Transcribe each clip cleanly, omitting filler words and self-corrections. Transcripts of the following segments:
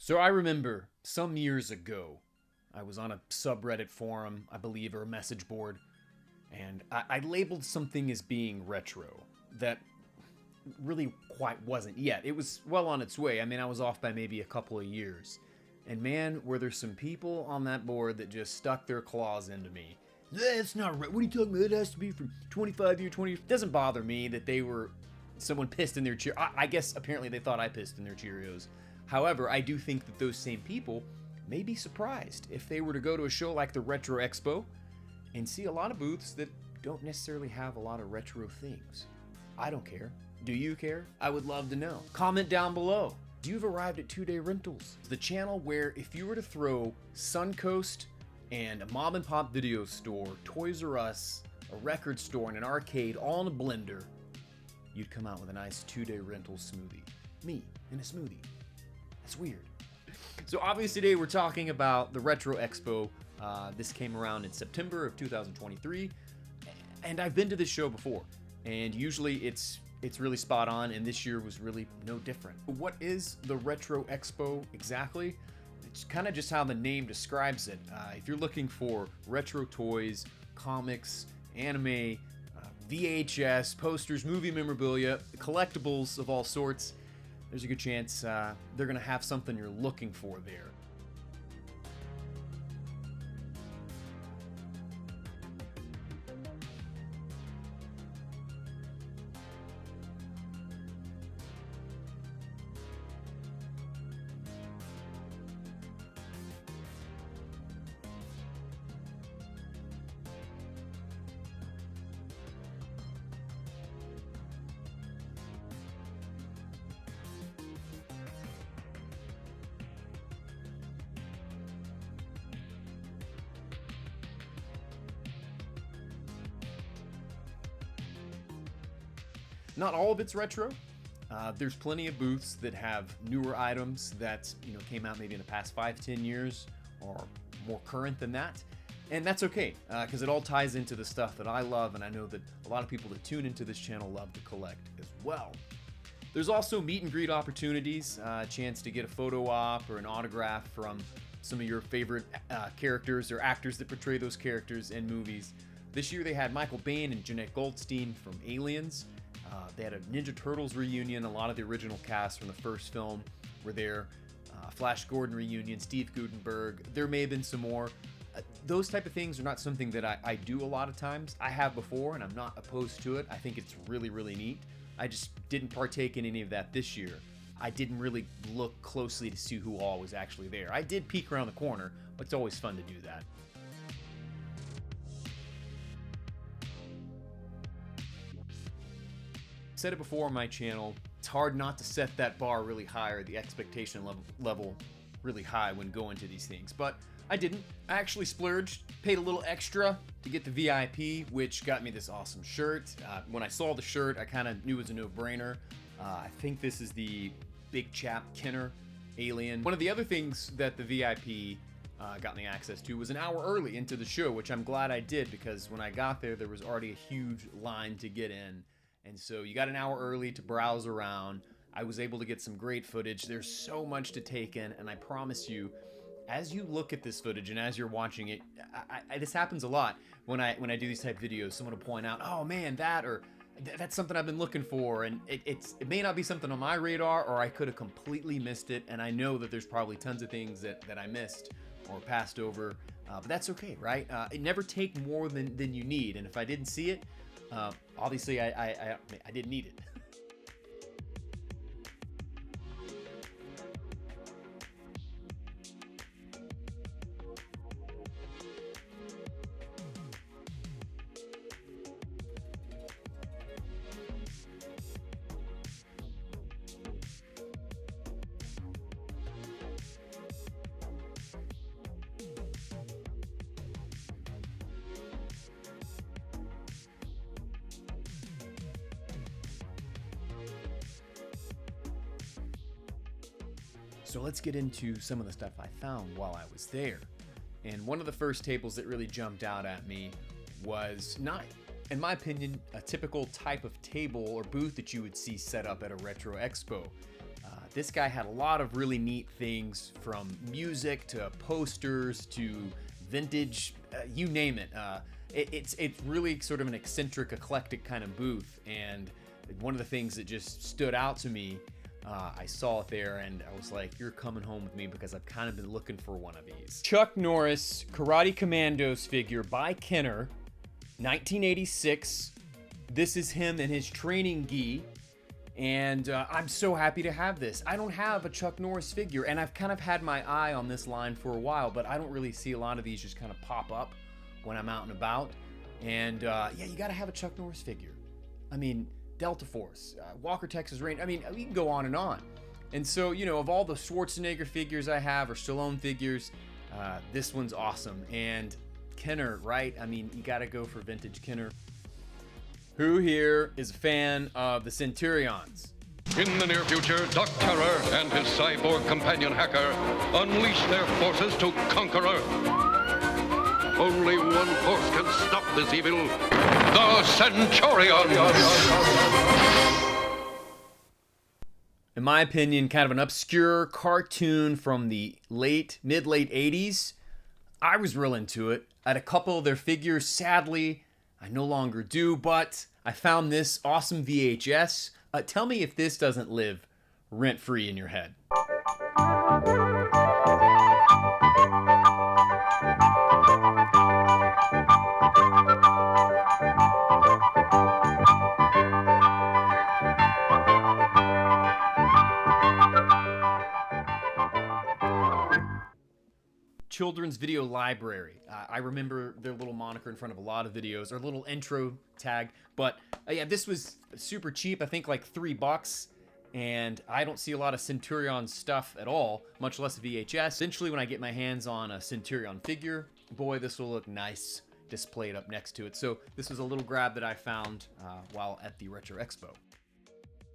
So I remember some years ago, I was on a subreddit forum, I believe, or a message board, and I labeled something as being retro that really quite wasn't yet. It was well on its way. I mean, I was off by maybe a couple of years. And man, were there some people on that board that just stuck their claws into me. That's not right. What are you talking about? It has to be from 25 year, 20 years. It doesn't bother me that they were someone pissed in their cheer. I guess apparently they thought I pissed in their Cheerios. However, I do think that those same people may be surprised if they were to go to a show like the Retro Expo and see a lot of booths that don't necessarily have a lot of retro things. I don't care. Do you care? I would love to know. Comment down below. You've arrived at 2 Day Rentals, the channel where if you were to throw Suncoast and a mom and pop video store, Toys R Us, a record store, and an arcade all in a blender, you'd come out with a nice 2 Day rental smoothie. Me in a smoothie. That's weird. So obviously today we're talking about the Retro Expo. This came around in September of 2023, and I've been to this show before, and usually it's really spot on, and this year was really no different. What is the Retro Expo exactly? It's kind of just how the name describes it. If you're looking for retro toys, comics, anime, VHS, posters, movie memorabilia, collectibles of all sorts, there's a good chance they're going to have something you're looking for there. Not all of it's retro. There's plenty of booths that have newer items that came out maybe in the past 5-10 years or more current than that. And that's okay, because it all ties into the stuff that I love, and I know that a lot of people that tune into this channel love to collect as well. There's also meet and greet opportunities, a chance to get a photo op or an autograph from some of your favorite characters or actors that portray those characters in movies. This year they had Michael Biehn and Jeanette Goldstein from Aliens. They had a Ninja Turtles reunion. A lot of the original cast from the first film were there. Flash Gordon reunion, Steve Guttenberg. There may have been some more. Those type of things are not something that I do a lot of times. I have before, and I'm not opposed to it. I think it's really, really neat. I just didn't partake in any of that this year. I didn't really look closely to see who all was actually there. I did peek around the corner, but it's always fun to do that. Said it before on my channel, it's hard not to set that bar really high or the expectation level really high when going to these things, but I didn't. I actually splurged, paid a little extra to get the VIP, which got me this awesome shirt. When I saw the shirt, I kind of knew it was a no-brainer. I think this is the Big Chap Kenner Alien. One of the other things that the VIP got me access to was an hour early into the show, which I'm glad I did, because when I got there was already a huge line to get in. And so you got an hour early to browse around. I was able to get some great footage. There's so much to take in, and I promise you, as you look at this footage and as you're watching it, this happens a lot when I do these type of videos. Someone will point out, oh man, that's something I've been looking for, and it may not be something on my radar, or I could have completely missed it, and I know that there's probably tons of things that I missed or passed over, but that's okay, right? It never take more than you need, and if I didn't see it, obviously I didn't need it. So let's get into some of the stuff I found while I was there. And one of the first tables that really jumped out at me was not, in my opinion, a typical type of table or booth that you would see set up at a Retro Expo. this guy had a lot of really neat things, from music to posters to vintage, you name it. It's really sort of an eccentric, eclectic kind of booth, and one of the things that just stood out to me, I saw it there and I was like, you're coming home with me, because I've kind of been looking for one of these. Chuck Norris Karate Commandos figure by Kenner, 1986. This is him in his training gi, and I'm so happy to have this. I don't have a Chuck Norris figure, and I've kind of had my eye on this line for a while, but I don't really see a lot of these just kind of pop up when I'm out and about. And yeah, you gotta have a Chuck Norris figure. I mean, Delta Force, Walker Texas Ranger, I mean, we can go on and on. And so, you know, of all the Schwarzenegger figures I have, or Stallone figures, this one's awesome. And Kenner, right? I mean, you gotta go for vintage Kenner. Who here is a fan of the Centurions? In the near future, Doc Terror and his cyborg companion hacker unleash their forces to conquer Earth. Only one force can stop this evil, the Centurions. In my opinion, kind of an obscure cartoon from the mid-late 80s. I was real into it. I had a couple of their figures. Sadly, I no longer do, but I found this awesome VHS. Tell me if this doesn't live rent-free in your head. Children's Video Library. I remember their little moniker in front of a lot of videos, or little intro tag. But yeah, this was super cheap. I think like $3. And I don't see a lot of Centurion stuff at all, much less VHS. Essentially, when I get my hands on a Centurion figure, boy, this will look nice displayed up next to it. So this was a little grab that I found while at the Retro Expo.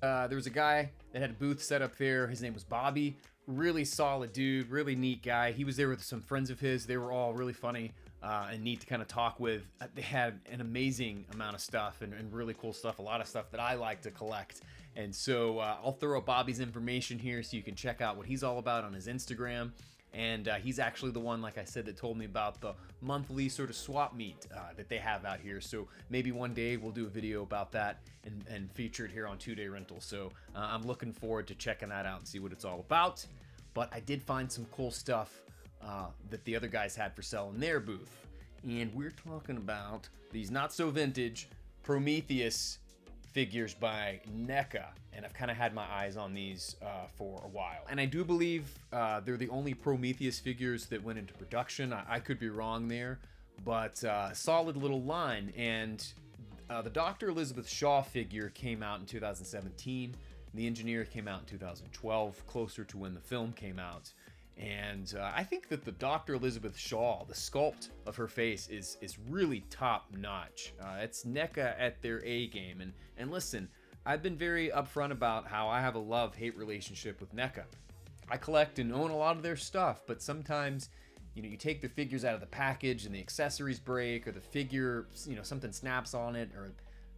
There was a guy that had a booth set up there. His name was Bobby. Really solid dude, really neat guy. He was there with some friends of his. They were all really funny and neat to kind of talk with. They had an amazing amount of stuff and really cool stuff, a lot of stuff that I like to collect. And so I'll throw up Bobby's information here so you can check out what he's all about on his Instagram. And he's actually the one, like I said, that told me about the monthly sort of swap meet that they have out here. So maybe one day we'll do a video about that and feature it here on 2-Day Rental. So I'm looking forward to checking that out and see what it's all about. But I did find some cool stuff that the other guys had for sale in their booth. And we're talking about these not so vintage Prometheus figures by NECA, and I've kind of had my eyes on these for a while. And I do believe they're the only Prometheus figures that went into production. I could be wrong there, but solid little line. And the Dr. Elizabeth Shaw figure came out in 2017. The Engineer came out in 2012, closer to when the film came out. And I think that the Dr. Elizabeth Shaw, the sculpt of her face is really top notch. It's NECA at their A game. And listen, I've been very upfront about how I have a love-hate relationship with NECA. I collect and own a lot of their stuff, but sometimes, you know, you take the figures out of the package and the accessories break, or the figure, you know, something snaps on it, or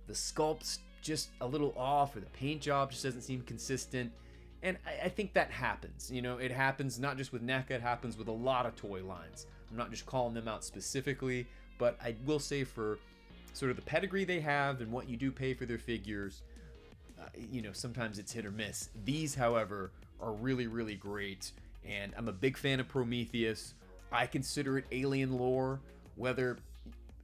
the sculpt's just a little off, or the paint job just doesn't seem consistent. And I think that happens. You know, it happens not just with NECA, it happens with a lot of toy lines. I'm not just calling them out specifically, but I will say for sort of the pedigree they have and what you do pay for their figures, you know, sometimes it's hit or miss. These, however, are really, really great. And I'm a big fan of Prometheus. I consider it alien lore. Whether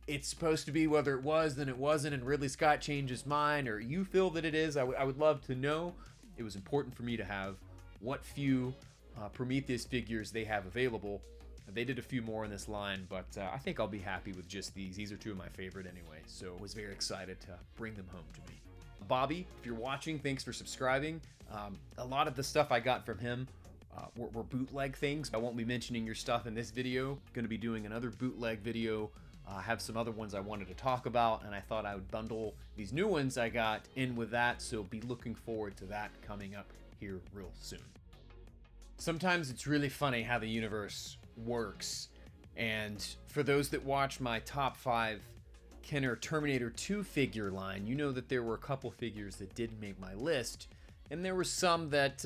it's supposed to be, whether it was, then it wasn't, and Ridley Scott changed his mind, or you feel that it is, I would love to know. It was important for me to have what few Prometheus figures they have available. They did a few more in this line, but I think I'll be happy with just these. These are two of my favorite anyway, so I was very excited to bring them home to me. Bobby, if you're watching, thanks for subscribing. A lot of the stuff I got from him were bootleg things. I won't be mentioning your stuff in this video. Going to be doing another bootleg video. I have some other ones I wanted to talk about, and I thought I would bundle these new ones I got in with that, so be looking forward to that coming up here real soon. Sometimes it's really funny how the universe works, and for those that watch my top 5 Kenner Terminator 2 figure line, you know that there were a couple figures that didn't make my list, And there were some that,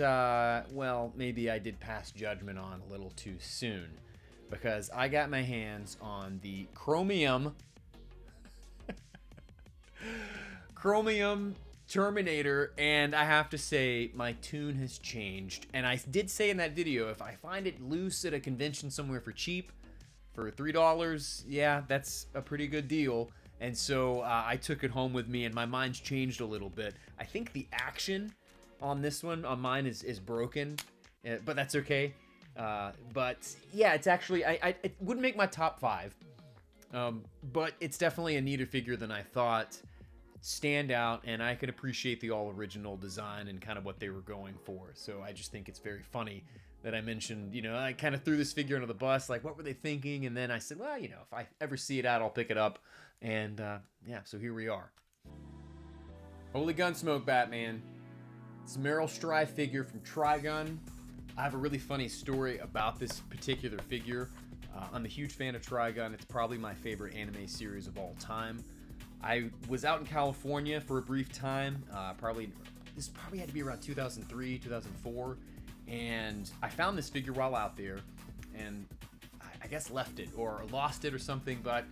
well, maybe I did pass judgment on a little too soon. Because I got my hands on the Chromium Terminator, and I have to say, my tune has changed. And I did say in that video, if I find it loose at a convention somewhere for cheap, for $3, yeah, that's a pretty good deal. And so I took it home with me, and my mind's changed a little bit. I think the action on this one, on mine, is broken, but that's okay. But yeah, it's actually, it wouldn't make my top 5, but it's definitely a neater figure than I thought. Stand out, and I could appreciate the all original design and kind of what they were going for. So I just think it's very funny that I mentioned, you know, I kind of threw this figure under the bus, like, what were they thinking? And then I said, well, you know, if I ever see it out, I'll pick it up. And yeah, so here we are. Holy Gunsmoke, Batman. It's a Meryl Streep figure from Trigun. I have a really funny story about this particular figure. I'm a huge fan of Trigun. It's probably my favorite anime series of all time. I was out in California for a brief time. This probably had to be around 2003, 2004. And I found this figure while out there, and I guess left it or lost it or something, but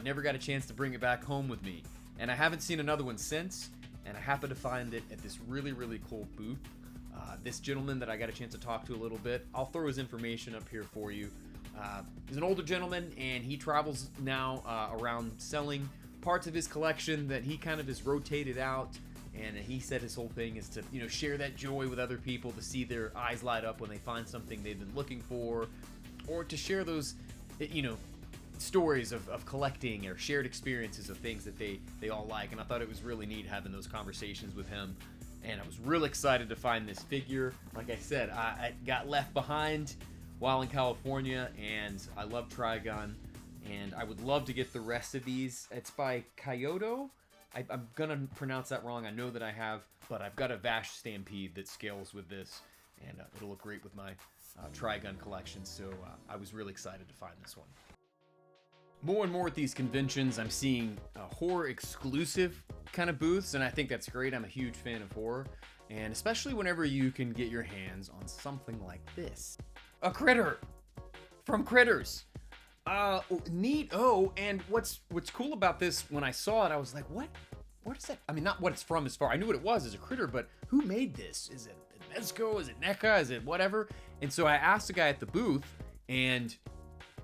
never got a chance to bring it back home with me. And I haven't seen another one since, and I happened to find it at this really, really cool booth. This gentleman that I got a chance to talk to a little bit, I'll throw his information up here for you. He's an older gentleman, and he travels now around selling parts of his collection that he kind of has rotated out. And he said his whole thing is to, you know, share that joy with other people, to see their eyes light up when they find something they've been looking for, or to share those, you know, stories of collecting or shared experiences of things that they all like. And I thought it was really neat having those conversations with him. And I was real excited to find this figure. Like I said, I got left behind while in California, and I love Trigun, and I would love to get the rest of these. It's by Kyoto. I'm gonna pronounce that wrong. I know that I have, but I've got a Vash Stampede that scales with this, and it'll look great with my Trigun collection. So I was really excited to find this one. More and more at these conventions, I'm seeing horror exclusive kind of booths, and I think that's great. I'm a huge fan of horror, and especially whenever you can get your hands on something like this. A critter from Critters. Neat. Oh, and what's cool about this, when I saw it, I was like, what is that? I mean, not what it's from as far. I knew what it was as a critter, but who made this? Is it Mezco? Is it NECA? Is it whatever? And so I asked the guy at the booth, and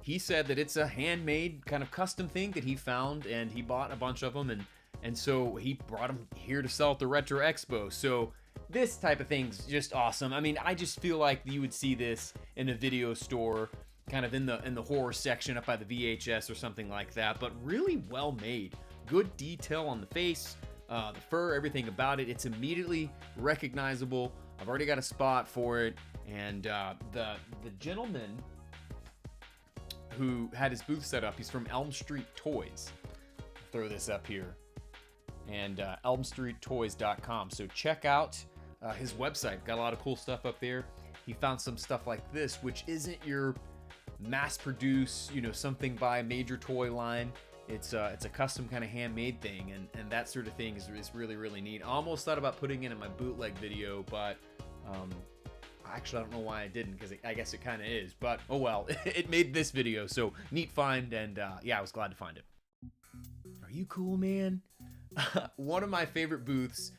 he said that it's a handmade kind of custom thing that he found, and he bought a bunch of them, and so he brought them here to sell at the Retro Expo. So this type of thing's just awesome. I mean, I just feel like you would see this in a video store, kind of in the horror section up by the VHS or something like that, but really well made. Good detail on the face, the fur, everything about it. It's immediately recognizable. I've already got a spot for it, and the gentleman who had his booth set up, he's from Elm Street Toys. I'll throw this up here, and elmstreettoys.com. So check out his website. Got a lot of cool stuff up there. He found some stuff like this, which isn't your mass produce, you know, something by a major toy line. It's a custom kind of handmade thing, and that sort of thing is really, really neat. I almost thought about putting it in my bootleg video, but actually I don't know why I didn't, because I guess it kind of is, but oh well. It made this video, so neat find, and yeah, I was glad to find it. Are you cool, man? One of my favorite booths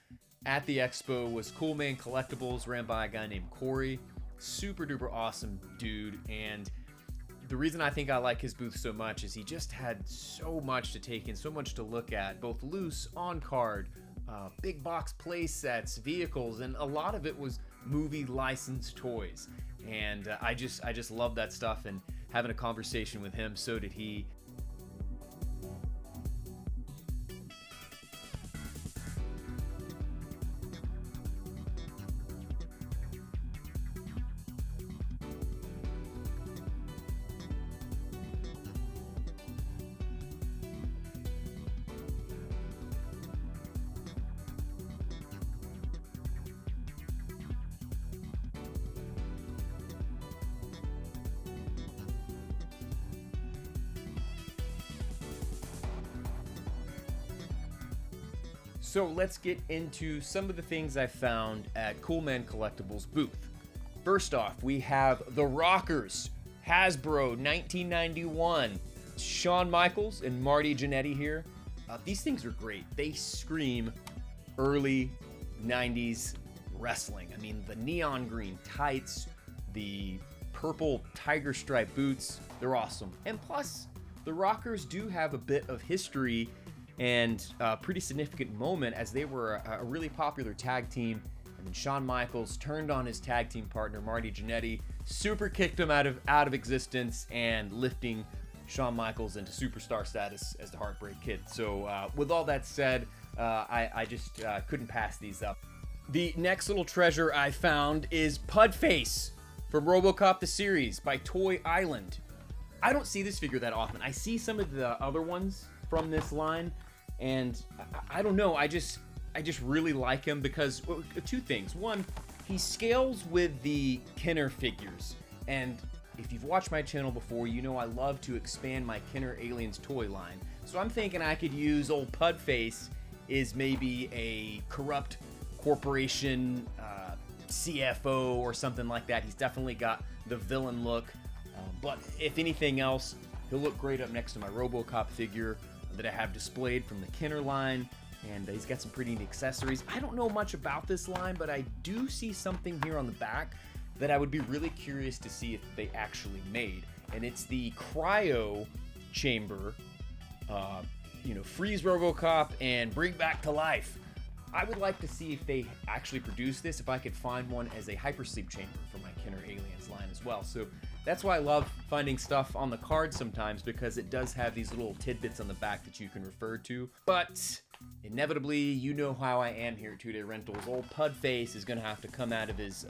at the expo was Cool Man Collectibles, ran by a guy named Corey. Super duper awesome dude, and the reason I think I like his booth so much is he just had so much to take in, so much to look at, both loose, on card, big box play sets, vehicles, and a lot of it was movie licensed toys. And I just love that stuff, and having a conversation with him, so did he. So let's get into some of the things I found at Cool Man Collectibles booth. First off, we have the Rockers, Hasbro 1991. Shawn Michaels and Marty Jannetty here. These things are great. They scream early 90s wrestling. I mean, the neon green tights, the purple tiger stripe boots, they're awesome. And plus, the Rockers do have a bit of history and a pretty significant moment, as they were a really popular tag team. And then Shawn Michaels turned on his tag team partner, Marty Jannetty, super kicked him out of existence, and lifting Shawn Michaels into superstar status as the Heartbreak Kid. So with all that said, I just couldn't pass these up. The next little treasure I found is Pudface from RoboCop the series by Toy Island. I don't see this figure that often. I see some of the other ones from this line, and I don't know, I just really like him because two things. One, he scales with the Kenner figures, and if you've watched my channel before, you know I love to expand my Kenner Aliens toy line. So I'm thinking I could use old Pudface as maybe a corrupt corporation CFO or something like that. He's definitely got the villain look, but if anything else, he'll look great up next to my RoboCop figure that I have displayed from the Kenner line, and he's got some pretty neat accessories. I don't know much about this line, but I do see something here on the back that I would be really curious to see if they actually made, and it's the cryo chamber, freeze RoboCop and bring back to life. I would like to see if they actually produce this, if I could find one as a hypersleep chamber for my Kenner Aliens line as well. So that's why I love finding stuff on the card sometimes, because it does have these little tidbits on the back that you can refer to. But inevitably, you know how I am here at 2 Day Rentals. Old Pudface is going to have to come out of his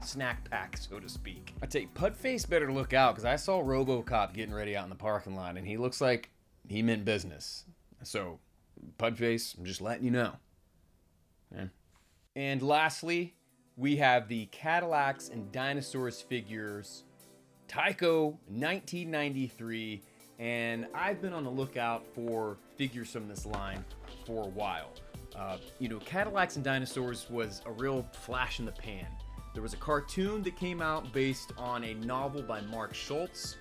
snack pack, so to speak. I tell you, Pudface better look out, because I saw RoboCop getting ready out in the parking lot, and he looks like he meant business. So, Pudface, I'm just letting you know. Yeah. And lastly, we have the Cadillacs and Dinosaurs figures, Tyco 1993, and I've been on the lookout for figures from this line for a while. Cadillacs and Dinosaurs was a real flash in the pan. There was a cartoon that came out based on a novel by Mark Schultz.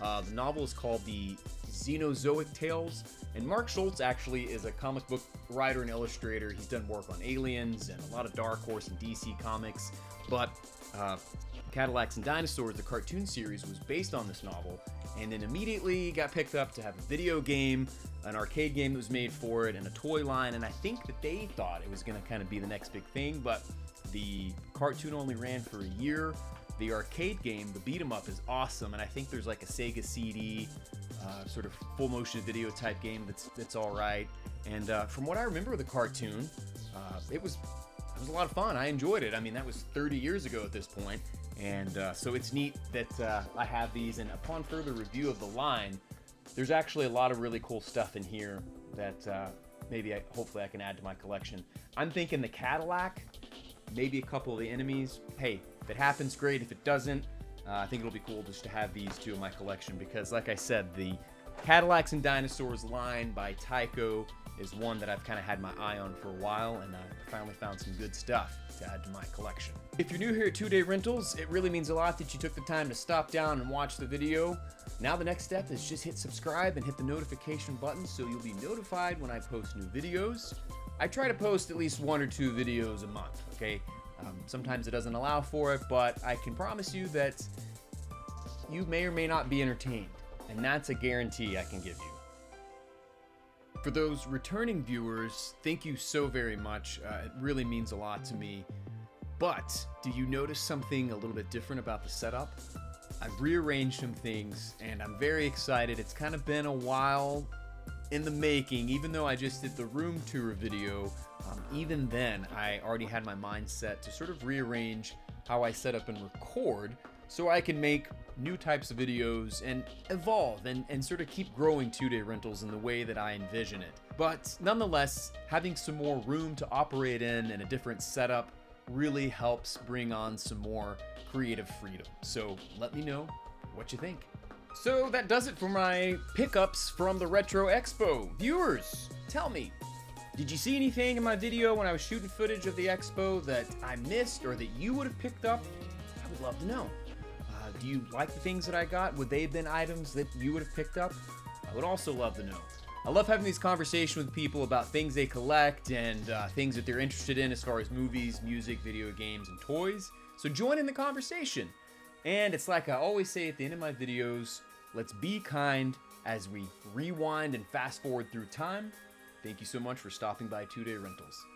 The novel is called The Xenozoic Tales, and Mark Schultz actually is a comic book writer and illustrator. He's done work on Aliens and a lot of Dark Horse and DC comics, but Cadillacs and Dinosaurs, the cartoon series, was based on this novel, and then immediately got picked up to have a video game, an arcade game that was made for it, and a toy line, and I think that they thought it was going to kind of be the next big thing, but the cartoon only ran for a year. The arcade game, the beat 'em up, is awesome, and I think there's like a Sega CD sort of full motion video type game that's all right. And from what I remember of the cartoon, it was a lot of fun. I enjoyed it. I mean, that was 30 years ago at this point, and so it's neat that I have these. And upon further review of the line, there's actually a lot of really cool stuff in here that hopefully I can add to my collection. I'm thinking the Cadillac, maybe a couple of the enemies. Hey, if it happens, great. If it doesn't, I think it'll be cool just to have these two in my collection, because like I said, the Cadillacs and Dinosaurs line by Tyco is one that I've kind of had my eye on for a while, and I finally found some good stuff to add to my collection. If you're new here at 2 Day Rentals, it really means a lot that you took the time to stop down and watch the video. Now the next step is just hit subscribe and hit the notification button so you'll be notified when I post new videos. I try to post at least 1 or 2 videos a month, okay? Sometimes it doesn't allow for it, but I can promise you that you may or may not be entertained, and that's a guarantee I can give you. For those returning viewers, thank you so very much. It really means a lot to me. But do you notice something a little bit different about the setup? I've rearranged some things, and I'm very excited. It's kind of been a while in the making. Even though I just did the room tour video, even then I already had my mind set to sort of rearrange how I set up and record so I can make new types of videos and evolve and sort of keep growing 2 Day Rentals in the way that I envision it. But nonetheless, having some more room to operate in and a different setup really helps bring on some more creative freedom. So let me know what you think. So that does it for my pickups from the Retro Expo. Viewers, tell me, Did you see anything in my video when I was shooting footage of the expo that I missed or that you would have picked up? I would love to know. Do you like the things that I got? Would they have been items that you would have picked up? I would also love to know. I love having these conversations with people about things they collect and things that they're interested in as far as movies, music, video games, and toys. So join in the conversation. And it's like I always say at the end of my videos, let's be kind as we rewind and fast forward through time. Thank you so much for stopping by 2 Day Rentals.